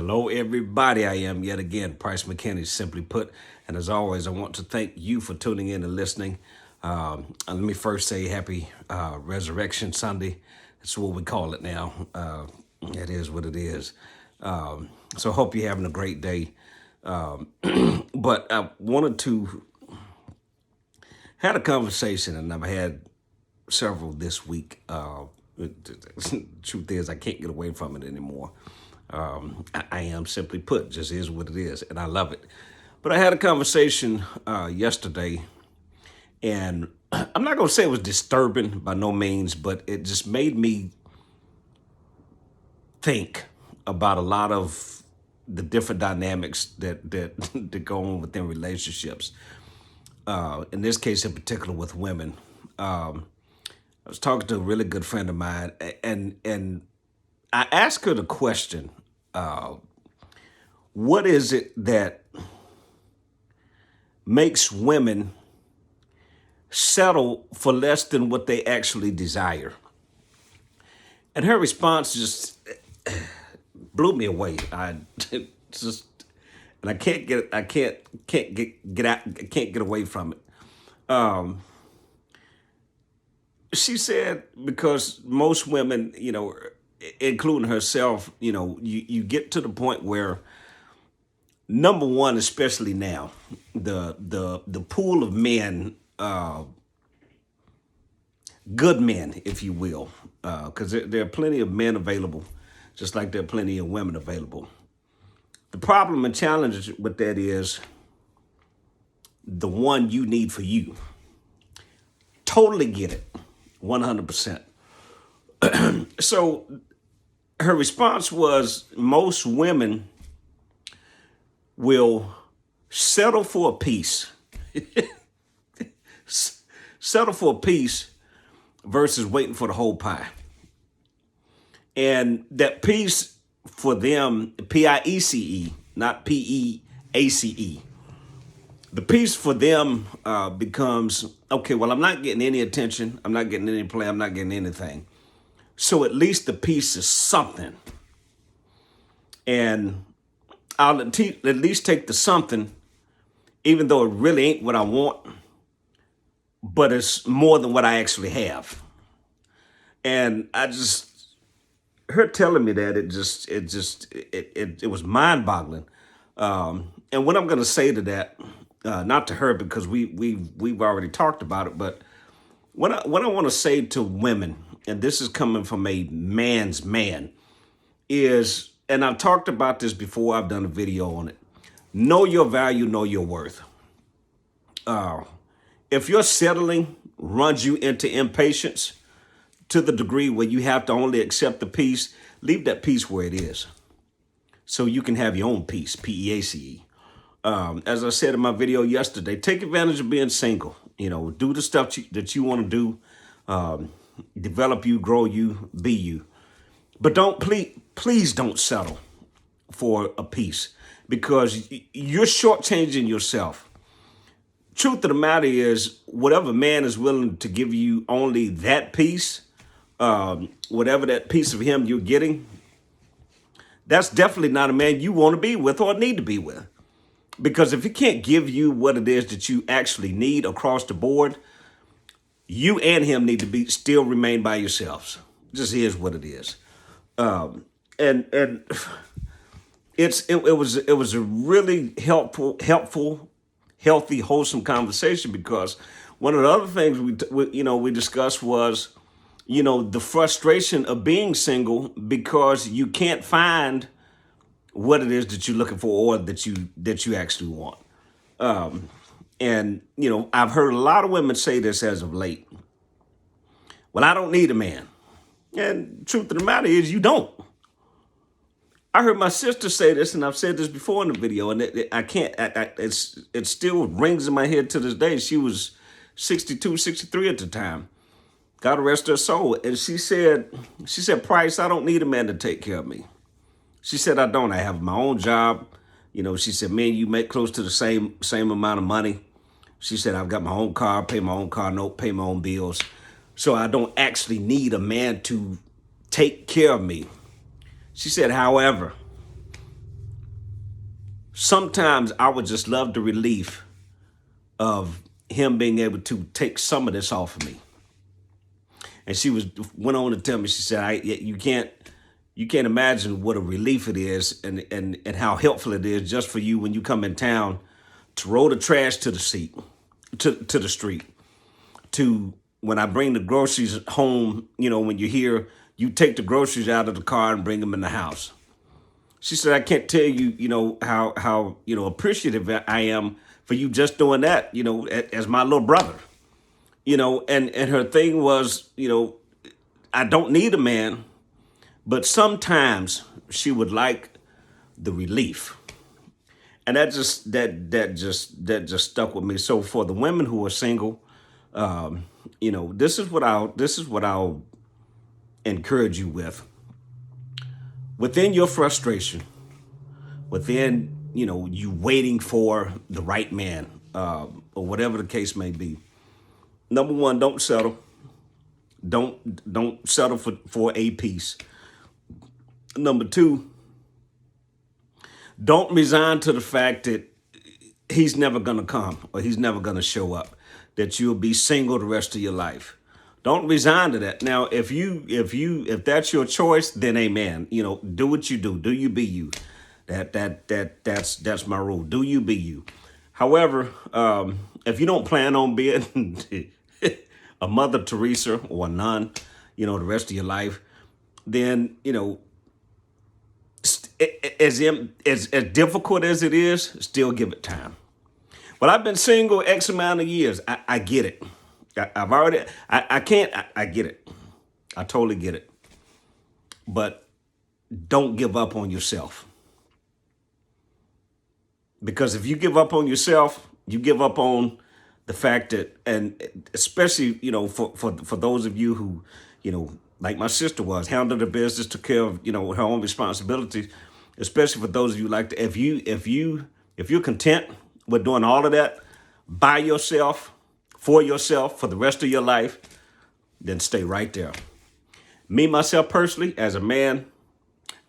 Hello, everybody. I am yet again Price McKinney, simply put. And as always, I want to thank you for tuning in and listening. And let me first say happy Resurrection Sunday. That's what we call it now. It is what it is. So I hope you're having a great day. But I wanted to had a conversation, and I've had several this week. The truth is, I can't get away from it anymore. I am simply put, just is what it is, and I love it. But I had a conversation yesterday, and I'm not going to say it was disturbing by no means, but it just made me think about a lot of the different dynamics that go on within relationships. In this case, in particular, with women. I was talking to a really good friend of mine, and I asked her the question: what is it that makes women settle for less than what they actually desire? And her response just blew me away. I just, and I can't get away from it. She said, because most women, including herself, you get to the point where, number one, especially now, the pool of men, good men, if you will, because there are plenty of men available, just like there are plenty of women available. The problem and challenge with that is the one you need for you. Totally get it, 100%. So her response was, most women will settle for a piece. Settle for a piece versus waiting for the whole pie. And that piece for them, P-I-E-C-E, not P-E-A-C-E. The piece for them becomes, okay, well, I'm not getting any attention. I'm not getting any play. I'm not getting anything. So at least the piece is something. And I'll at least take the something, even though it really ain't what I want, but it's more than what I actually have. And her telling me that, it was mind-boggling. And what I'm going to say to that, not to her because we've already talked about it, but what I want to say to women, and this is coming from a man's man, is, and I've talked about this before, I've done a video on it. Know your value, know your worth. If your settling runs you into impatience to the degree where you have to only accept the peace, leave that peace where it is so you can have your own peace, P-E-A-C-E. As I said in my video yesterday, take advantage of being single. Do the stuff that you want to do, develop you, grow you, be you. But please don't settle for a piece, because you're shortchanging yourself. Truth of the matter is, whatever man is willing to give you only that piece, whatever that piece of him you're getting, that's definitely not a man you want to be with or need to be with. Because if he can't give you what it is that you actually need across the board, you and him need to still remain by yourselves. Just is what it is. And it was a really helpful, healthy, wholesome conversation, because one of the other things we discussed was, the frustration of being single because you can't find what it is that you're looking for or that you actually want. And I've heard a lot of women say this as of late. Well, I don't need a man. And truth of the matter is, you don't. I heard my sister say this, and I've said this before in the video, and it still rings in my head to this day. She was 62, 63 at the time. God rest her soul. And she said, Price, I don't need a man to take care of me. She said, I don't. I have my own job. She said, me and you make close to the same amount of money. She said, I've got my own car, pay my own car note, pay my own bills. So I don't actually need a man to take care of me. She said, however, Sometimes I would just love the relief of him being able to take some of this off of me. And she went on to tell me, she said, you can't imagine what a relief it is and how helpful it is just for you when you come in town to roll the trash to the seat, to the street, to when I bring the groceries home, when you're here, you take the groceries out of the car and bring them in the house. She said, I can't tell you, how appreciative I am for you just doing that, as my little brother, and her thing was, I don't need a man, but sometimes she would like the relief. And that just stuck with me. So for the women who are single, this is what I'll encourage you with. Within your frustration, within you waiting for the right man, or whatever the case may be. Number one, don't settle. Don't settle for a piece. Number two, don't resign to the fact that he's never gonna come or he's never gonna show up, that you'll be single the rest of your life. Don't resign to that. Now, if that's your choice, then amen. Do what you do. Do you be you. That's my rule. Do you be you. However, if you don't plan on being a Mother Teresa or a nun, the rest of your life, then as difficult as it is, still give it time. But I've been single X amount of years. I get it. I get it. I totally get it. But don't give up on yourself. Because if you give up on yourself, you give up on the fact that, and especially, for those of you who, like my sister was, handled the business, took care of, her own responsibilities, especially for those of you like that. If you're content with doing all of that by yourself, for the rest of your life, then stay right there. Me, myself personally, as a man,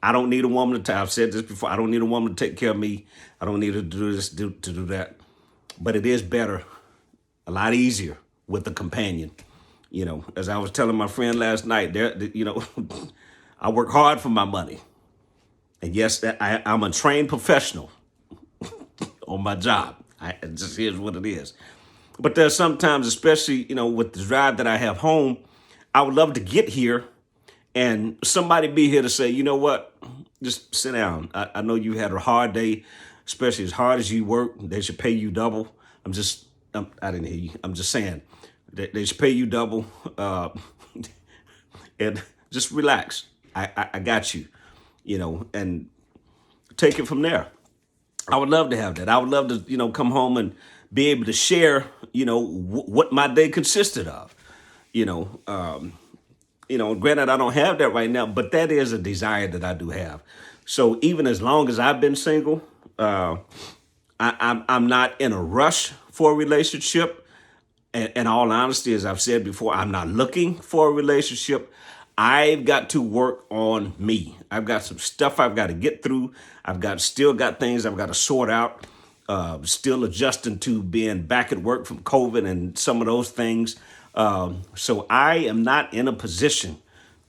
I don't need a woman to, I've said this before, I don't need a woman to take care of me. I don't need her to do this, to do that. But it is better, a lot easier with a companion. As I was telling my friend last night, I work hard for my money. And yes, I'm a trained professional on my job. It just is what it is. But there's sometimes, especially, with the drive that I have home, I would love to get here and somebody be here to say, you know what, just sit down. I know you had a hard day, especially as hard as you work. They should pay you double. I didn't hear you. I'm just saying they should pay you double. And just relax. I got you, and take it from there. I would love to have that. I would love to, come home and be able to share, what my day consisted of, granted, I don't have that right now, but that is a desire that I do have. So even as long as I've been single, I'm not in a rush for a relationship. And in all honesty, as I've said before, I'm not looking for a relationship. I've got to work on me. I've got some stuff I've got to get through. Still got things I've got to sort out. Still adjusting to being back at work from COVID and some of those things. So I am not in a position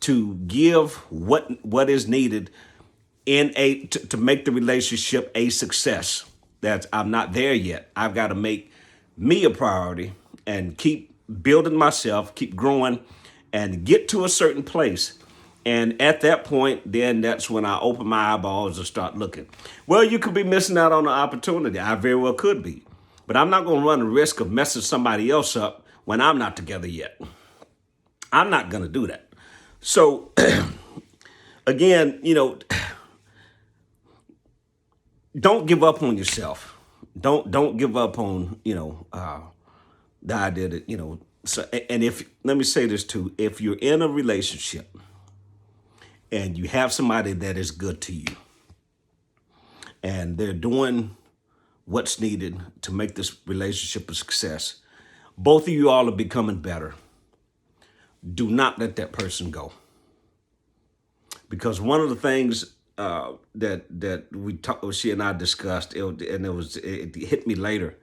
to give what is needed to make the relationship a success. I'm not there yet. I've got to make me a priority and keep building myself, keep growing, and get to a certain place. And at that point, then that's when I open my eyeballs and start looking. Well, you could be missing out on an opportunity. I very well could be. But I'm not going to run the risk of messing somebody else up when I'm not together yet. I'm not going to do that. So, again, don't give up on yourself. Don't give up on, the idea that, so, and let me say this too, if you're in a relationship and you have somebody that is good to you and they're doing what's needed to make this relationship a success, both of you all are becoming better. Do not let that person go. Because one of the things that we talked, she and I discussed, it hit me later.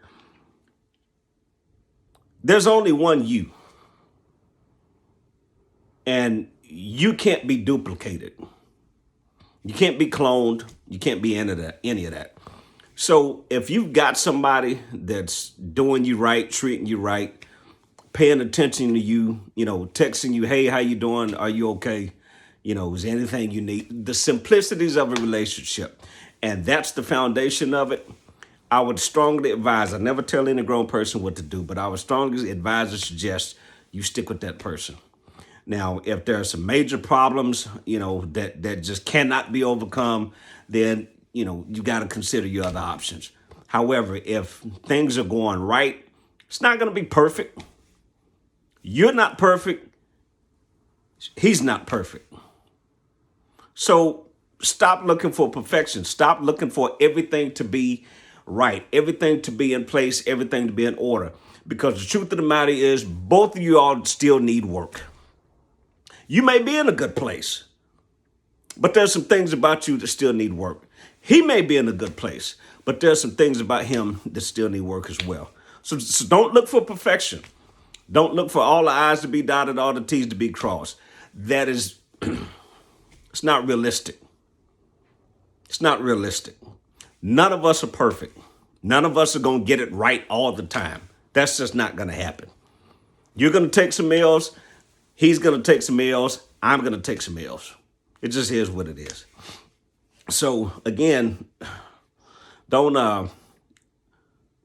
There's only one you, and you can't be duplicated. You can't be cloned. You can't be any of that. So if you've got somebody that's doing you right, treating you right, paying attention to you, texting you, hey, how you doing? Are you okay? Is there anything you need? The simplicities of a relationship. And that's the foundation of it. I would strongly advise, I never tell any grown person what to do, but I would strongly advise and suggest you stick with that person. Now, if there are some major problems, that just cannot be overcome, then, you got to consider your other options. However, if things are going right, it's not going to be perfect. You're not perfect. He's not perfect. So stop looking for perfection. Stop looking for everything to be right, everything to be in place, everything to be in order. Because the truth of the matter is, both of you all still need work. You may be in a good place, but there's some things about you that still need work. He may be in a good place, but there's some things about him that still need work as well. So don't look for perfection. Don't look for all the I's to be dotted, all the T's to be crossed. That is, it's not realistic. It's not realistic. None of us are perfect. None of us are going to get it right all the time. That's just not going to happen. You're going to take some L's. He's going to take some L's. I'm going to take some L's. It just is what it is. So again, don't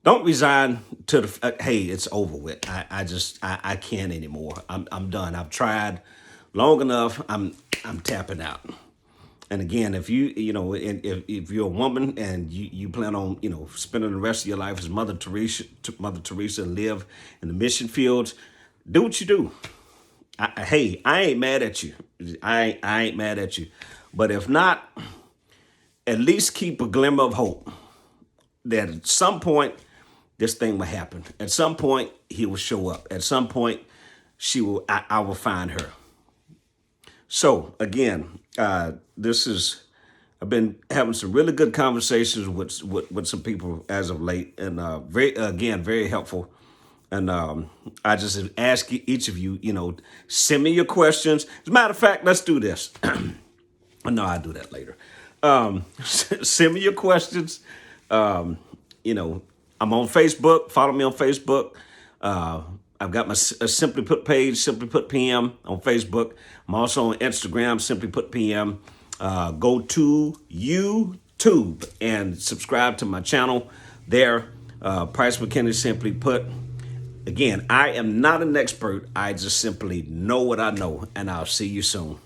resign to the, hey, it's over with. I can't anymore. I'm done. I've tried long enough. I'm tapping out. And again, if if you're a woman and you plan on, spending the rest of your life as Mother Teresa and live in the mission fields, do what you do. I ain't mad at you. I ain't mad at you. But if not, at least keep a glimmer of hope that at some point this thing will happen. At some point he will show up. At some point I will find her. So again, I've been having some really good conversations with some people as of late, and very helpful. And I just ask each of you, send me your questions. As a matter of fact, let's do this. No, I'll do that later. Send me your questions. I'm on Facebook. Follow me on Facebook. I've got my Simply Put page, Simply Put PM on Facebook. I'm also on Instagram, Simply Put PM. Go to YouTube and subscribe to my channel there. Price McKinney, Simply Put. Again, I am not an expert. I just simply know what I know, and I'll see you soon.